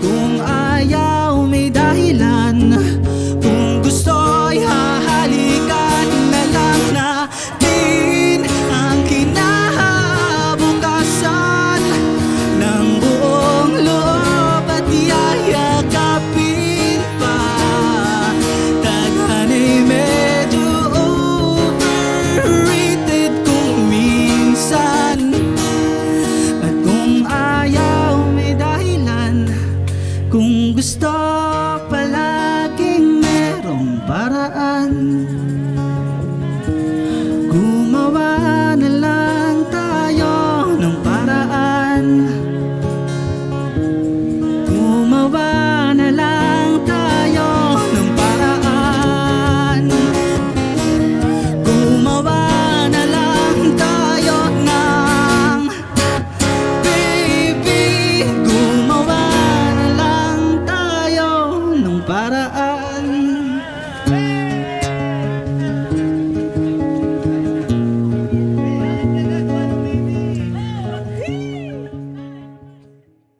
Kung ayaw may dahilan, kung gusto'y hahalikan na lang natin ang kinabukasan ng buong loob at yayakapin pa. Tadhana'y medyo overrated kung minsan. At kung ayaw may dahilan, kung gusto palaging merong paraan, gumawa na lang tayo ng paraan. Gumawa na lang tayo ng paraan. Gumawa na lang tayo ng baby. Gumawa na lang tayo ng paraan.